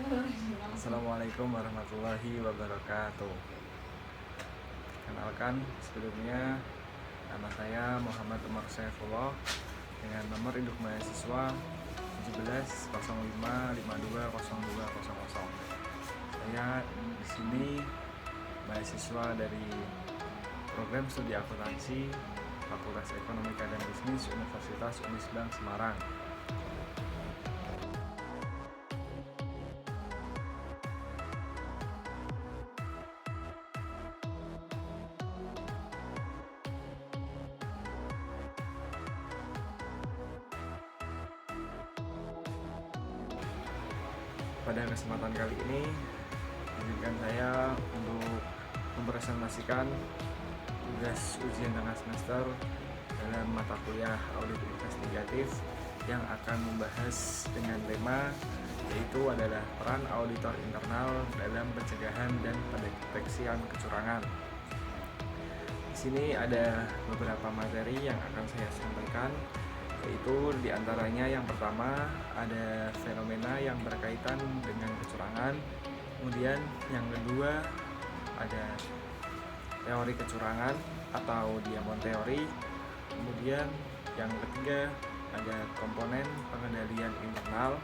Assalamualaikum warahmatullahi wabarakatuh. Kenalkan, sebelumnya nama saya Muhammad Umar Saifullah dengan nomor induk mahasiswa 1705520200. Saya di sini mahasiswa dari program studi akuntansi Fakultas Ekonomika dan Bisnis Universitas Unisbank Semarang. Pada kesempatan kali ini, izinkan saya untuk mempresentasikan tugas ujian tengah semester dalam mata kuliah audit investigatif yang akan membahas dengan tema yaitu adalah peran auditor internal dalam pencegahan dan pendeteksian kecurangan. Di sini ada beberapa materi yang akan saya sampaikan, yaitu diantaranya yang pertama ada fenomena yang berkaitan dengan kecurangan, kemudian yang kedua ada teori kecurangan atau Diamond teori, kemudian yang ketiga ada komponen pengendalian internal,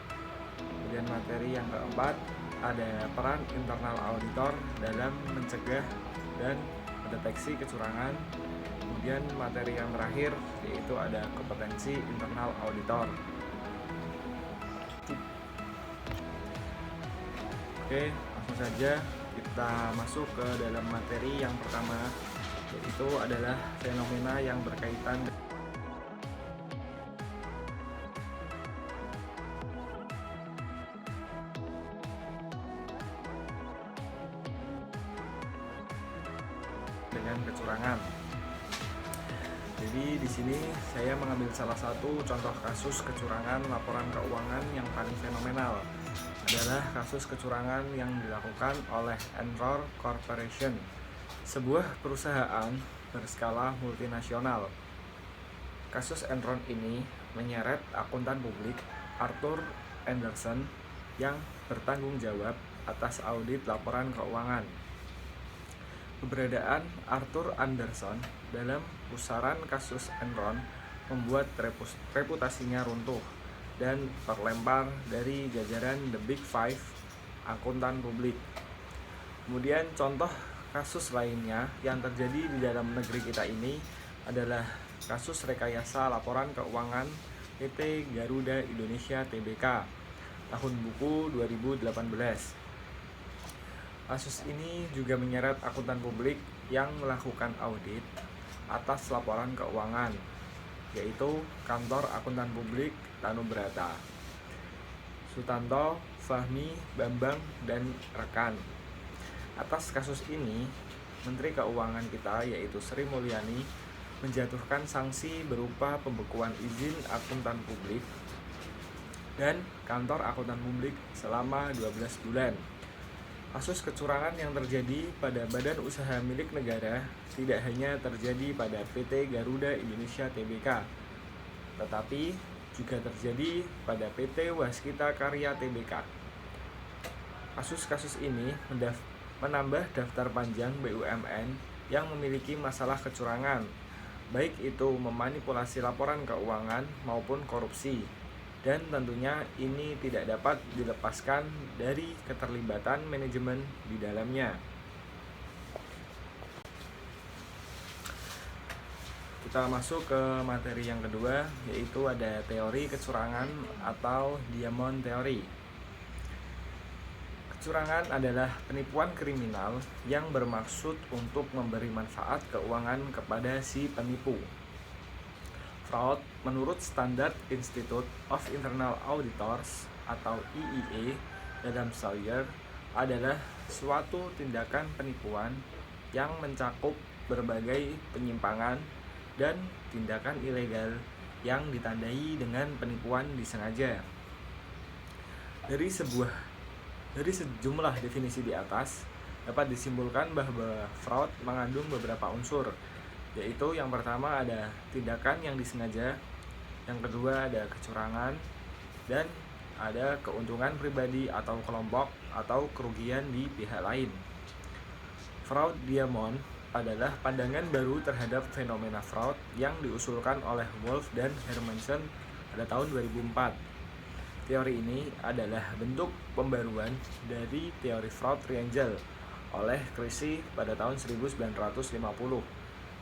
kemudian materi yang keempat ada peran internal auditor dalam mencegah dan mendeteksi kecurangan. Kemudian materi yang terakhir yaitu ada kompetensi internal auditor. Oke, langsung saja kita masuk ke dalam materi yang pertama, yaitu adalah fenomena yang berkaitan dengan kecurangan. Jadi di sini saya mengambil salah satu contoh kasus kecurangan laporan keuangan yang paling fenomenal adalah kasus kecurangan yang dilakukan oleh Enroll Corporation, sebuah perusahaan berskala multinasional. Kasus Enron ini menyeret akuntan publik Arthur Andersen yang bertanggung jawab atas audit laporan keuangan. Keberadaan Arthur Andersen dalam pusaran kasus Enron membuat reputasinya runtuh dan terlempar dari jajaran The Big Five akuntan publik. Kemudian contoh kasus lainnya yang terjadi di dalam negeri kita ini adalah kasus rekayasa laporan keuangan PT Garuda Indonesia Tbk tahun buku 2018. Kasus ini juga menyeret akuntan publik yang melakukan audit atas laporan keuangan, yaitu Kantor Akuntan Publik Tanubrata, Sutanto, Fahmi, Bambang, dan rekan. Atas kasus ini, Menteri Keuangan kita yaitu Sri Mulyani menjatuhkan sanksi berupa pembekuan izin akuntan publik dan kantor akuntan publik selama 12 bulan. Kasus kecurangan yang terjadi pada badan usaha milik negara tidak hanya terjadi pada PT Garuda Indonesia Tbk, tetapi juga terjadi pada PT Waskita Karya Tbk. Kasus-kasus ini menambah daftar panjang BUMN yang memiliki masalah kecurangan, baik itu memanipulasi laporan keuangan maupun korupsi. Dan tentunya ini tidak dapat dilepaskan dari keterlibatan manajemen di dalamnya. Kita masuk ke materi yang kedua, yaitu ada teori kecurangan atau Diamond teori. Kecurangan adalah penipuan kriminal yang bermaksud untuk memberi manfaat keuangan kepada si penipu. Fraud menurut Standard Institute of Internal Auditors atau IIA dalam Sawyer adalah suatu tindakan penipuan yang mencakup berbagai penyimpangan dan tindakan ilegal yang ditandai dengan penipuan disengaja. Dari sejumlah definisi di atas dapat disimpulkan bahwa fraud mengandung beberapa unsur, yaitu yang pertama ada tindakan yang disengaja, yang kedua ada kecurangan, dan ada keuntungan pribadi atau kelompok atau kerugian di pihak lain. Fraud Diamond adalah pandangan baru terhadap fenomena fraud yang diusulkan oleh Wolff dan Hermansen pada tahun 2004. Teori ini adalah bentuk pembaruan dari teori fraud triangle oleh Creasy pada tahun 1950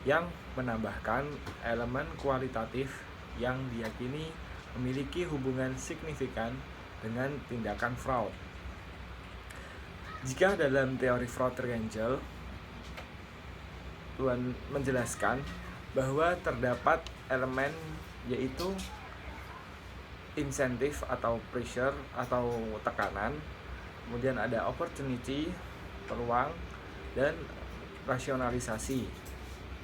yang menambahkan elemen kualitatif yang diyakini memiliki hubungan signifikan dengan tindakan fraud. Jika dalam teori fraud triangle Tuhan menjelaskan bahwa terdapat elemen yaitu insentif atau pressure atau tekanan, kemudian ada opportunity, peluang, dan rasionalisasi.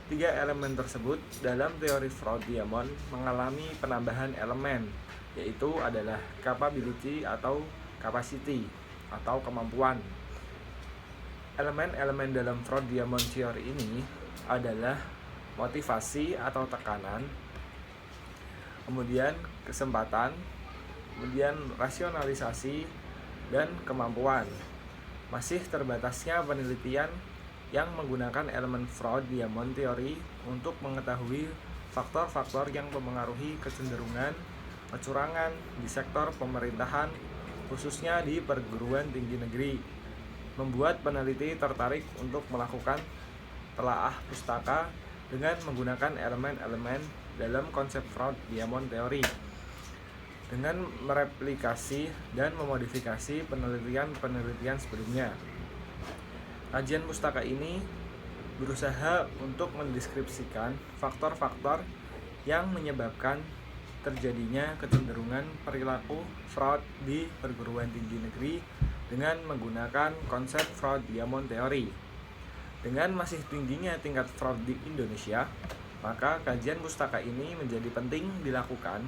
Tiga elemen tersebut dalam teori fraud Diamond mengalami penambahan elemen, yaitu adalah capability atau capacity atau kemampuan. Elemen-elemen dalam fraud Diamond theory ini adalah motivasi atau tekanan, kemudian kesempatan, kemudian rasionalisasi, dan kemampuan. Masih terbatasnya penelitian yang menggunakan elemen fraud Diamond theory untuk mengetahui faktor-faktor yang mempengaruhi kecenderungan kecurangan di sektor pemerintahan, khususnya di perguruan tinggi negeri, membuat peneliti tertarik untuk melakukan telaah pustaka dengan menggunakan elemen-elemen dalam konsep fraud Diamond theory dengan mereplikasi dan memodifikasi penelitian-penelitian sebelumnya. Kajian pustaka ini berusaha untuk mendeskripsikan faktor-faktor yang menyebabkan terjadinya kecenderungan perilaku fraud di perguruan tinggi negeri dengan menggunakan konsep fraud Diamond theory. Dengan masih tingginya tingkat fraud di Indonesia, maka kajian pustaka ini menjadi penting dilakukan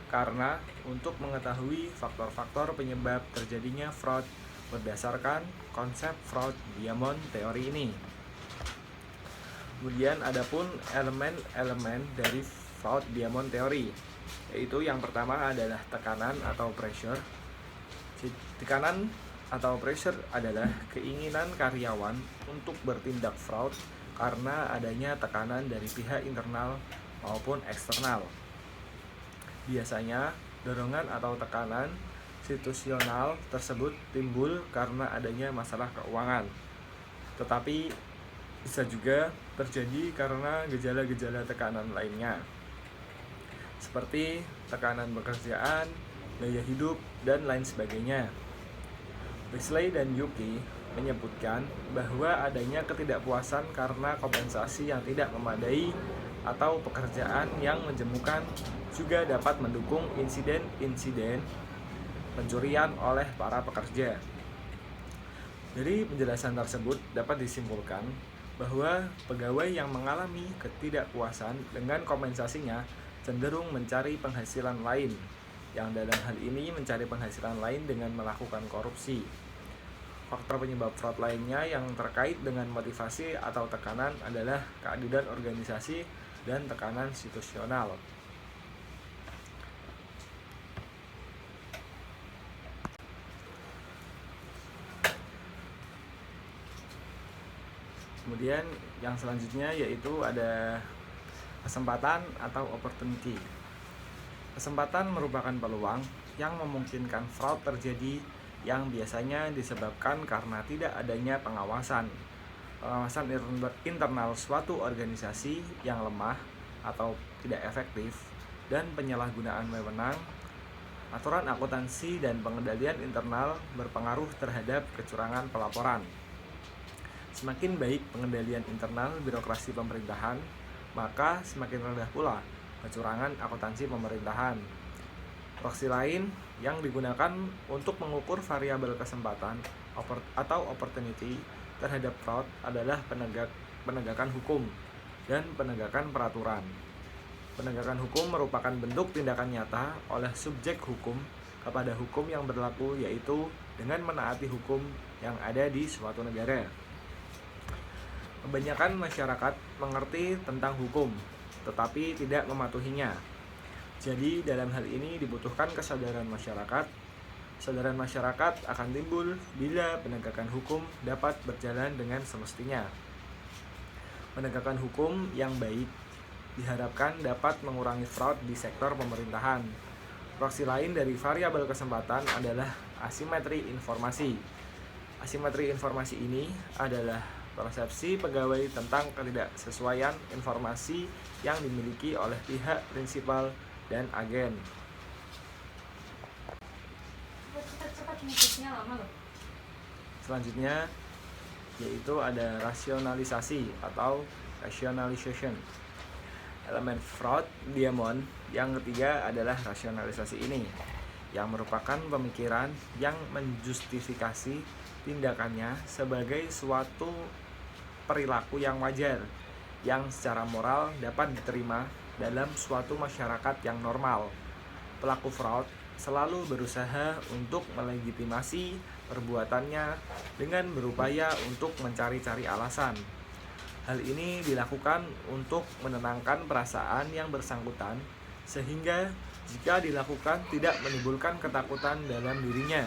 karena untuk mengetahui faktor-faktor penyebab terjadinya fraud berdasarkan konsep fraud Diamond theory ini. Kemudian adapun elemen-elemen dari fraud Diamond theory, yaitu yang pertama adalah tekanan atau pressure. Tekanan atau pressure adalah keinginan karyawan untuk bertindak fraud karena adanya tekanan dari pihak internal maupun eksternal. Biasanya, dorongan atau tekanan situasional tersebut timbul karena adanya masalah keuangan. Tetapi bisa juga terjadi karena gejala-gejala tekanan lainnya, seperti tekanan pekerjaan, gaya hidup, dan lain sebagainya. Risley dan Yuki menyebutkan bahwa adanya ketidakpuasan karena kompensasi yang tidak memadai atau pekerjaan yang menjemukan juga dapat mendukung insiden-insiden pencurian oleh para pekerja. Dari penjelasan tersebut dapat disimpulkan bahwa pegawai yang mengalami ketidakpuasan dengan kompensasinya cenderung mencari penghasilan lain, yang dalam hal ini mencari penghasilan lain dengan melakukan korupsi. Faktor penyebab fraud lainnya yang terkait dengan motivasi atau tekanan adalah keadilan organisasi dan tekanan situasional. Kemudian yang selanjutnya yaitu ada kesempatan atau opportunity. Kesempatan merupakan peluang yang memungkinkan fraud terjadi yang biasanya disebabkan karena tidak adanya pengawasan internal suatu organisasi yang lemah atau tidak efektif, dan penyalahgunaan wewenang. Aturan akuntansi dan pengendalian internal berpengaruh terhadap kecurangan pelaporan. Semakin baik pengendalian internal birokrasi pemerintahan, maka semakin rendah pula kecurangan akuntansi pemerintahan. Proksi lain yang digunakan untuk mengukur variabel kesempatan atau opportunity terhadap fraud adalah penegakan hukum dan penegakan peraturan. Penegakan hukum merupakan bentuk tindakan nyata oleh subjek hukum kepada hukum yang berlaku, yaitu dengan menaati hukum yang ada di suatu negara. Kebanyakan masyarakat mengerti tentang hukum, tetapi tidak mematuhinya. Jadi dalam hal ini dibutuhkan kesadaran masyarakat Kesadaran masyarakat akan timbul bila penegakan hukum dapat berjalan dengan semestinya. Penegakan hukum yang baik diharapkan dapat mengurangi fraud di sektor pemerintahan. Proksi lain dari variabel kesempatan adalah asimetri informasi. Asimetri informasi ini adalah persepsi pegawai tentang ketidaksesuaian informasi yang dimiliki oleh pihak prinsipal dan agen. Selanjutnya yaitu ada rasionalisasi atau rationalization. Elemen fraud Diamond yang ketiga adalah rasionalisasi ini, yang merupakan pemikiran yang menjustifikasi tindakannya sebagai suatu perilaku yang wajar, yang secara moral dapat diterima dalam suatu masyarakat yang normal. Pelaku fraud selalu berusaha untuk melegitimasi perbuatannya dengan berupaya untuk mencari-cari alasan. Hal ini dilakukan untuk menenangkan perasaan yang bersangkutan, sehingga jika dilakukan tidak menimbulkan ketakutan dalam dirinya.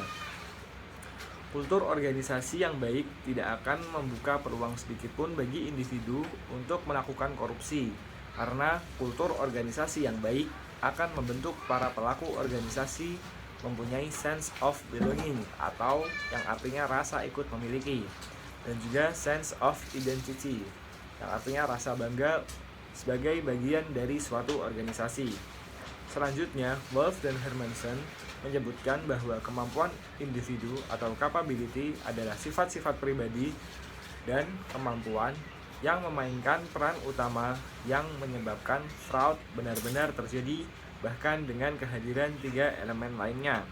Kultur organisasi yang baik tidak akan membuka peluang sedikitpun bagi individu untuk melakukan korupsi, karena kultur organisasi yang baik akan membentuk para pelaku organisasi mempunyai sense of belonging atau yang artinya rasa ikut memiliki, dan juga sense of identity yang artinya rasa bangga sebagai bagian dari suatu organisasi. Selanjutnya, Wolff dan Hermansen menyebutkan bahwa kemampuan individu atau capability adalah sifat-sifat pribadi dan kemampuan yang memainkan peran utama yang menyebabkan fraud benar-benar terjadi, bahkan dengan kehadiran 3 elemen lainnya.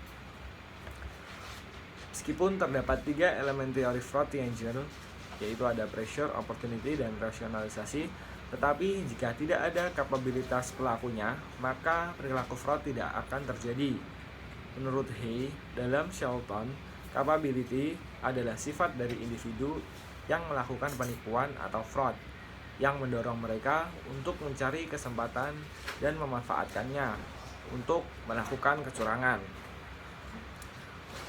Meskipun terdapat 3 elemen teori fraud triangle, yaitu ada pressure, opportunity, dan rasionalisasi, tetapi jika tidak ada kapabilitas pelakunya, maka perilaku fraud tidak akan terjadi. Menurut Hay, dalam Shelton, capability adalah sifat dari individu yang melakukan penipuan atau fraud, yang mendorong mereka untuk mencari kesempatan dan memanfaatkannya untuk melakukan kecurangan.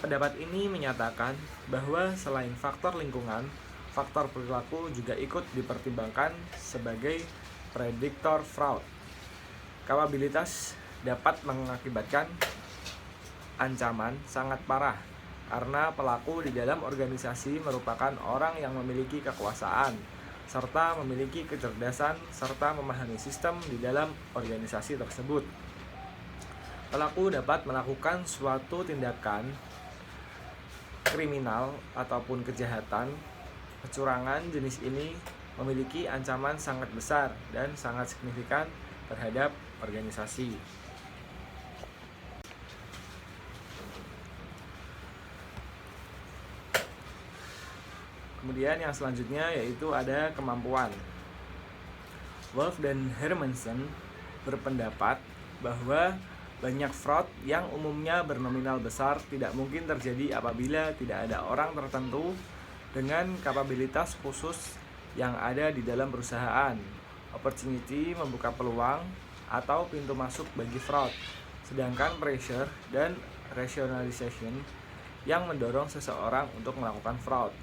Pendapat ini menyatakan bahwa selain faktor lingkungan, faktor perilaku juga ikut dipertimbangkan sebagai prediktor fraud. Kapabilitas dapat mengakibatkan ancaman sangat parah karena pelaku di dalam organisasi merupakan orang yang memiliki kekuasaan serta memiliki kecerdasan serta memahami sistem di dalam organisasi tersebut. Pelaku dapat melakukan suatu tindakan kriminal ataupun kejahatan. Kecurangan jenis ini memiliki ancaman sangat besar dan sangat signifikan terhadap organisasi. Kemudian yang selanjutnya yaitu ada kemampuan. Wolff dan Hermansen berpendapat bahwa banyak fraud yang umumnya bernominal besar tidak mungkin terjadi apabila tidak ada orang tertentu dengan kapabilitas khusus yang ada di dalam perusahaan. Opportunity membuka peluang atau pintu masuk bagi fraud, sedangkan pressure dan rationalization yang mendorong seseorang untuk melakukan fraud.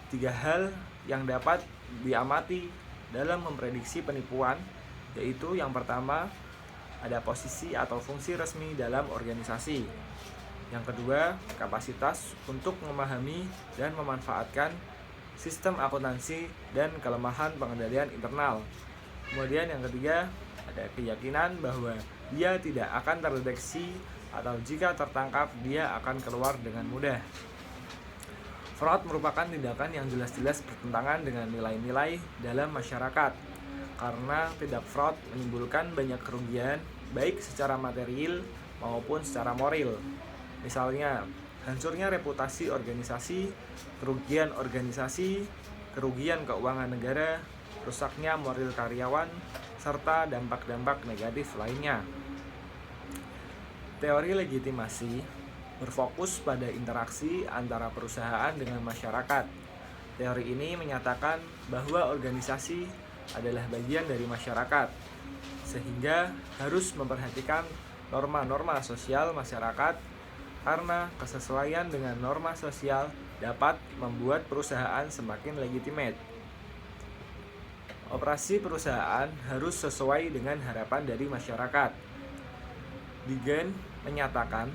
3 hal yang dapat diamati dalam memprediksi penipuan, yaitu yang pertama ada posisi atau fungsi resmi dalam organisasi. Yang kedua, kapasitas untuk memahami dan memanfaatkan sistem akuntansi dan kelemahan pengendalian internal. Kemudian yang ketiga, ada keyakinan bahwa dia tidak akan terdeteksi atau jika tertangkap dia akan keluar dengan mudah. Fraud merupakan tindakan yang jelas-jelas bertentangan dengan nilai-nilai dalam masyarakat, karena tindak fraud menimbulkan banyak kerugian baik secara material maupun secara moral. Misalnya, hancurnya reputasi organisasi, kerugian organisasi, kerugian keuangan negara, rusaknya moral karyawan, serta dampak-dampak negatif lainnya. Teori legitimasi berfokus pada interaksi antara perusahaan dengan masyarakat. Teori ini menyatakan bahwa organisasi adalah bagian dari masyarakat, sehingga harus memperhatikan norma-norma sosial masyarakat karena kesesuaian dengan norma sosial dapat membuat perusahaan semakin legitimate. Operasi perusahaan harus sesuai dengan harapan dari masyarakat. Digen menyatakan,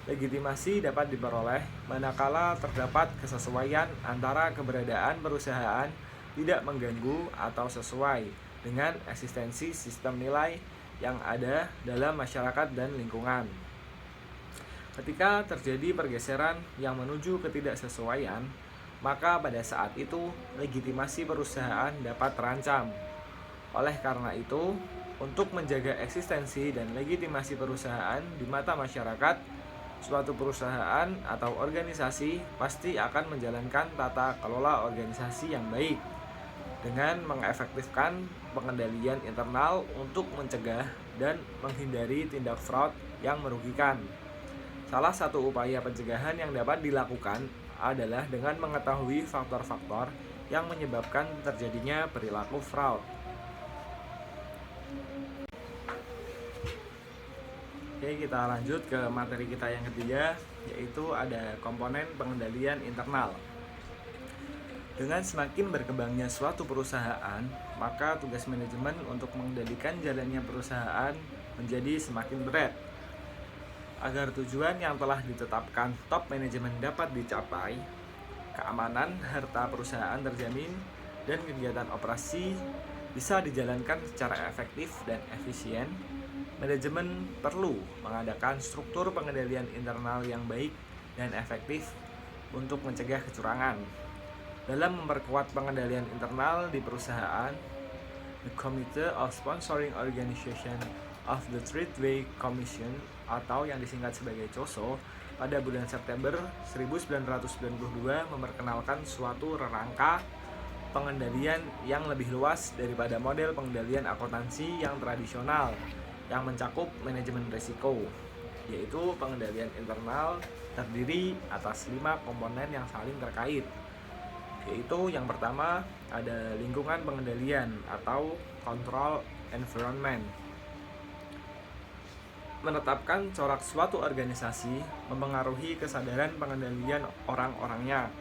legitimasi dapat diperoleh manakala terdapat kesesuaian antara keberadaan perusahaan tidak mengganggu atau sesuai dengan eksistensi sistem nilai yang ada dalam masyarakat dan lingkungan. Ketika terjadi pergeseran yang menuju ketidaksesuaian, maka pada saat itu legitimasi perusahaan dapat terancam. Oleh karena itu, untuk menjaga eksistensi dan legitimasi perusahaan di mata masyarakat, suatu perusahaan atau organisasi pasti akan menjalankan tata kelola organisasi yang baik dengan mengefektifkan pengendalian internal untuk mencegah dan menghindari tindak fraud yang merugikan. Salah satu upaya pencegahan yang dapat dilakukan adalah dengan mengetahui faktor-faktor yang menyebabkan terjadinya perilaku fraud. Oke, kita lanjut ke materi kita yang ketiga, yaitu ada komponen pengendalian internal. Dengan semakin berkembangnya suatu perusahaan, maka tugas manajemen untuk mengendalikan jalannya perusahaan menjadi semakin berat. Agar tujuan yang telah ditetapkan top manajemen dapat dicapai, keamanan harta perusahaan terjamin, dan kegiatan operasi bisa dijalankan secara efektif dan efisien, manajemen perlu mengadakan struktur pengendalian internal yang baik dan efektif untuk mencegah kecurangan. Dalam memperkuat pengendalian internal di perusahaan, the Committee of Sponsoring Organization of the Tradeway Commission atau yang disingkat sebagai COSO pada bulan September 1992 memperkenalkan suatu rangka pengendalian yang lebih luas daripada model pengendalian akuntansi yang tradisional yang mencakup manajemen risiko, yaitu pengendalian internal terdiri atas 5 komponen yang saling terkait, yaitu yang pertama ada lingkungan pengendalian atau control environment. Menetapkan corak suatu organisasi mempengaruhi kesadaran pengendalian orang-orangnya.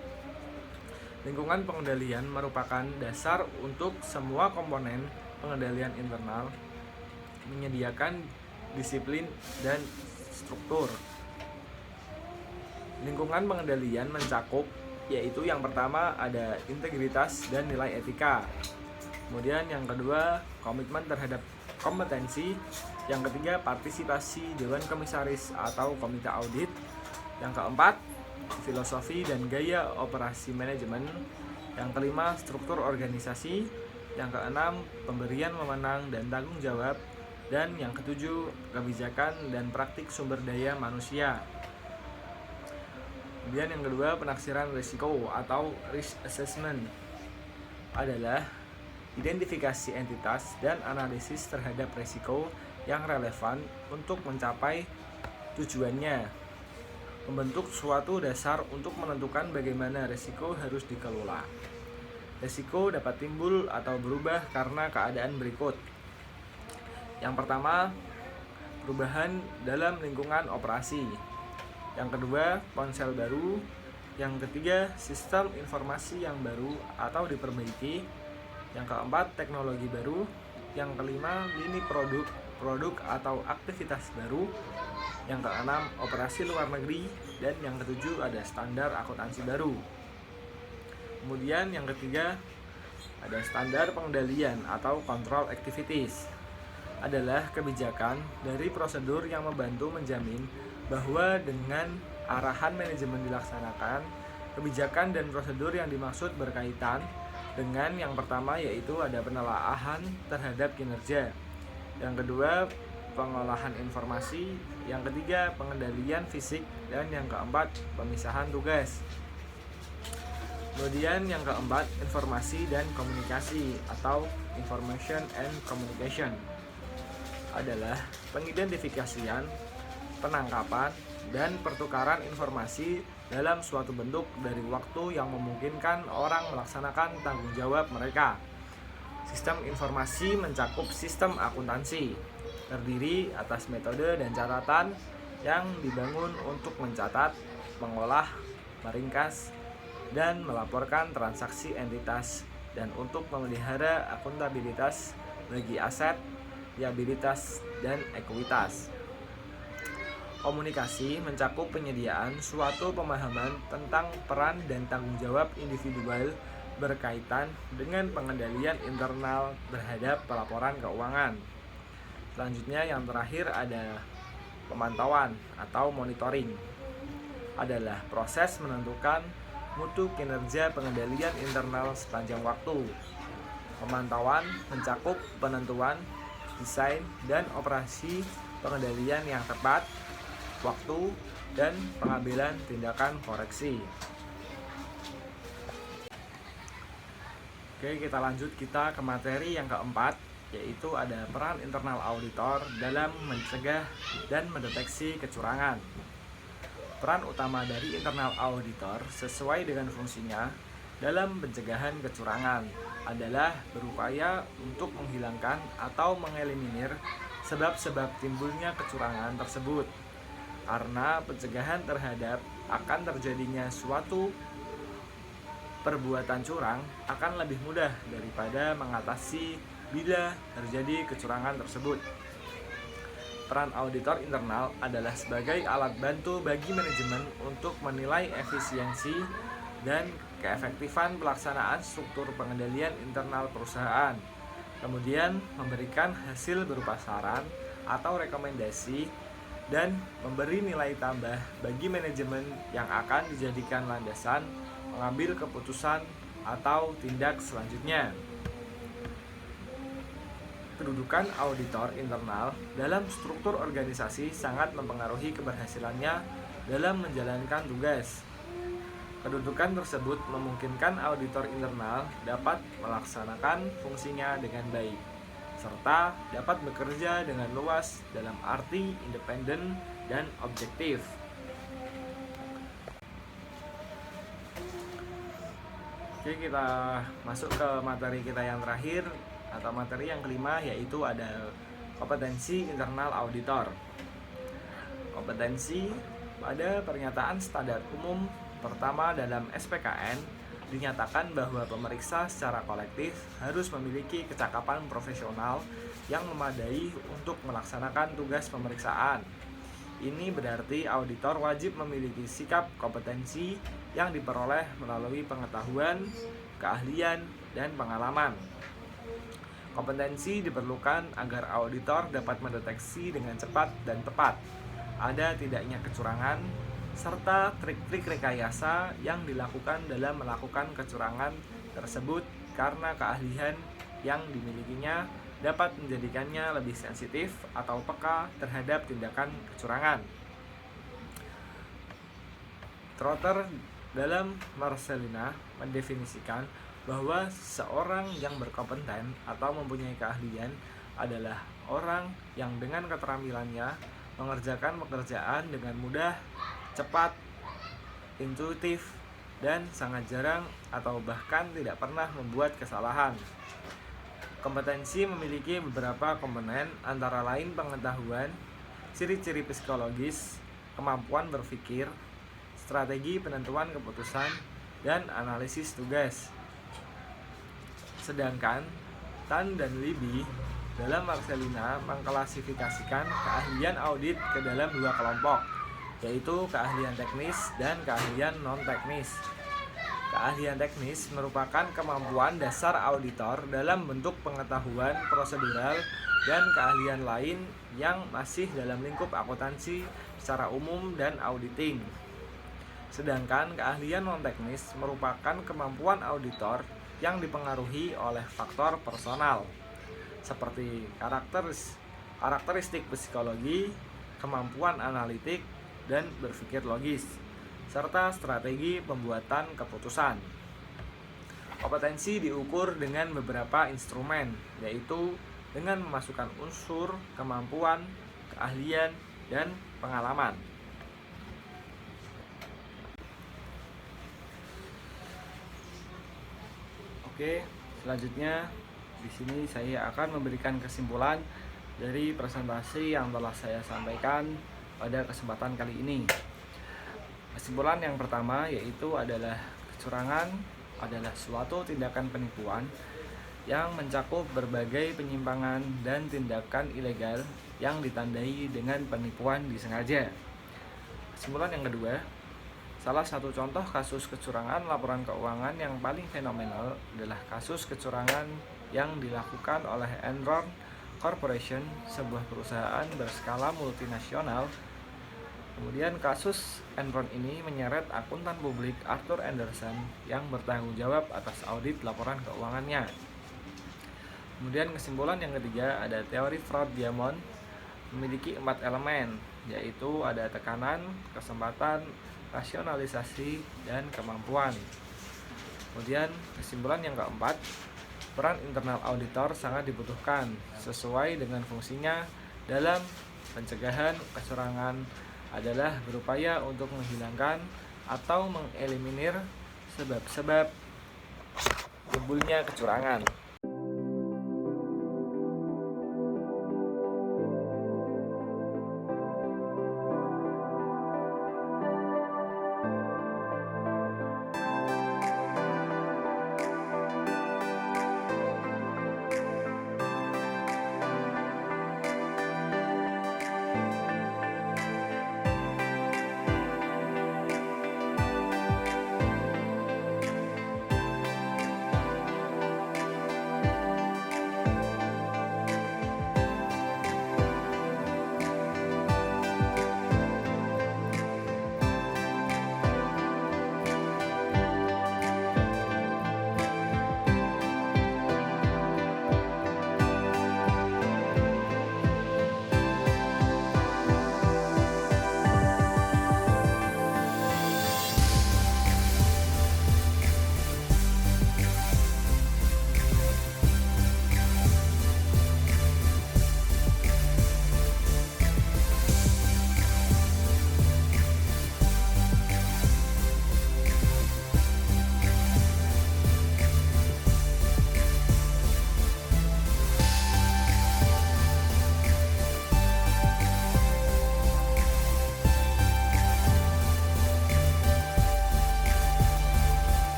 Lingkungan pengendalian merupakan dasar untuk semua komponen pengendalian internal, menyediakan disiplin dan struktur. Lingkungan pengendalian mencakup, yaitu yang pertama ada integritas dan nilai etika. Kemudian yang kedua, komitmen terhadap kompetensi. Yang ketiga, partisipasi dewan komisaris atau komite audit. Yang keempat, filosofi dan gaya operasi manajemen. Yang kelima, struktur organisasi. Yang keenam, pemberian wewenang dan tanggung jawab. Dan yang ketujuh, kebijakan dan praktik sumber daya manusia. Kemudian yang kedua, penaksiran risiko atau risk assessment adalah identifikasi entitas dan analisis terhadap risiko yang relevan untuk mencapai tujuannya. Membentuk suatu dasar untuk menentukan bagaimana risiko harus dikelola. Risiko dapat timbul atau berubah karena keadaan berikut. Yang pertama, perubahan dalam lingkungan operasi. Yang kedua, ponsel baru. Yang ketiga, sistem informasi yang baru atau diperbaiki. Yang keempat, teknologi baru. Yang kelima, lini produk atau aktivitas baru. Yang keenam, operasi luar negeri. Dan yang ketujuh, ada standar akuntansi baru. Kemudian yang ketiga, ada standar pengendalian atau control activities. Adalah kebijakan dari prosedur yang membantu menjamin bahwa dengan arahan manajemen dilaksanakan, kebijakan dan prosedur yang dimaksud berkaitan dengan yang pertama yaitu ada penelaahan terhadap kinerja, yang kedua pengolahan informasi, yang ketiga pengendalian fisik, dan yang keempat pemisahan tugas. Kemudian yang keempat, informasi dan komunikasi atau information and communication adalah pengidentifikasian, penangkapan, dan pertukaran informasi dalam suatu bentuk dari waktu yang memungkinkan orang melaksanakan tanggung jawab mereka. Sistem informasi mencakup sistem akuntansi, terdiri atas metode dan catatan yang dibangun untuk mencatat, mengolah, meringkas, dan melaporkan transaksi entitas dan untuk memelihara akuntabilitas bagi aset, liabilitas, dan ekuitas. Komunikasi mencakup penyediaan suatu pemahaman tentang peran dan tanggung jawab individual berkaitan dengan pengendalian internal terhadap pelaporan keuangan. Selanjutnya yang terakhir ada pemantauan atau monitoring. Adalah proses menentukan mutu kinerja pengendalian internal sepanjang waktu. Pemantauan mencakup penentuan, desain, dan operasi pengendalian yang tepat, waktu, dan pengambilan tindakan koreksi. Oke, kita lanjut ke materi yang keempat, yaitu ada peran internal auditor dalam mencegah dan mendeteksi kecurangan. Peran utama dari internal auditor sesuai dengan fungsinya dalam pencegahan kecurangan adalah berupaya untuk menghilangkan atau mengeliminir sebab-sebab timbulnya kecurangan tersebut. Karena pencegahan terhadap akan terjadinya suatu perbuatan curang akan lebih mudah daripada mengatasi bila terjadi kecurangan tersebut. Peran auditor internal adalah sebagai alat bantu bagi manajemen untuk menilai efisiensi dan keefektifan pelaksanaan struktur pengendalian internal perusahaan, kemudian memberikan hasil berupa saran atau rekomendasi dan memberi nilai tambah bagi manajemen yang akan dijadikan landasan mengambil keputusan atau tindak selanjutnya. Kedudukan auditor internal dalam struktur organisasi sangat mempengaruhi keberhasilannya dalam menjalankan tugas. Kedudukan tersebut memungkinkan auditor internal dapat melaksanakan fungsinya dengan baik, serta dapat bekerja dengan luas dalam arti independen dan objektif. Oke, kita masuk ke materi kita yang terakhir atau materi yang kelima, yaitu ada kompetensi internal auditor. Kompetensi pada pernyataan standar umum pertama dalam SPKN dinyatakan bahwa pemeriksa secara kolektif harus memiliki kecakapan profesional yang memadai untuk melaksanakan tugas pemeriksaan. Ini berarti auditor wajib memiliki sikap kompetensi yang diperoleh melalui pengetahuan, keahlian, dan pengalaman. Kompetensi diperlukan agar auditor dapat mendeteksi dengan cepat dan tepat ada tidaknya kecurangan, serta trik-trik rekayasa yang dilakukan dalam melakukan kecurangan tersebut karena keahlian yang dimilikinya dapat menjadikannya lebih sensitif atau peka terhadap tindakan kecurangan. Trotter dalam Marcellina mendefinisikan bahwa seorang yang berkompeten atau mempunyai keahlian adalah orang yang dengan keterampilannya mengerjakan pekerjaan dengan mudah, cepat, intuitif, dan sangat jarang atau bahkan tidak pernah membuat kesalahan. Kompetensi memiliki beberapa komponen, antara lain pengetahuan, ciri-ciri psikologis, kemampuan berpikir, strategi penentuan keputusan, dan analisis tugas. Sedangkan Tan dan Libby dalam Marcellina mengklasifikasikan keahlian audit ke dalam dua kelompok, yaitu keahlian teknis dan keahlian non-teknis. Keahlian teknis merupakan kemampuan dasar auditor dalam bentuk pengetahuan prosedural dan keahlian lain yang masih dalam lingkup akuntansi secara umum dan auditing. Sedangkan keahlian non-teknis merupakan kemampuan auditor yang dipengaruhi oleh faktor personal, seperti karakteristik psikologi, kemampuan analitik, dan berpikir logis, serta strategi pembuatan keputusan. Kompetensi diukur dengan beberapa instrumen, yaitu dengan memasukkan unsur kemampuan, keahlian, dan pengalaman. Oke, selanjutnya di sini saya akan memberikan kesimpulan dari presentasi yang telah saya sampaikan pada kesempatan kali ini. Kesimpulan yang pertama yaitu adalah kecurangan adalah suatu tindakan penipuan yang mencakup berbagai penyimpangan dan tindakan ilegal yang ditandai dengan penipuan disengaja. Kesimpulan yang kedua, salah satu contoh kasus kecurangan laporan keuangan yang paling fenomenal adalah kasus kecurangan yang dilakukan oleh Enron Corporation, sebuah perusahaan berskala multinasional. Kemudian kasus Enron ini menyeret akuntan publik Arthur Andersen yang bertanggung jawab atas audit laporan keuangannya. Kemudian kesimpulan yang ketiga, ada teori fraud Diamond memiliki 4 elemen, yaitu ada tekanan, kesempatan, rasionalisasi, dan kemampuan. Kemudian kesimpulan yang keempat, peran internal auditor sangat dibutuhkan sesuai dengan fungsinya dalam pencegahan kecurangan adalah berupaya untuk menghilangkan atau mengeliminir sebab-sebab timbulnya kecurangan.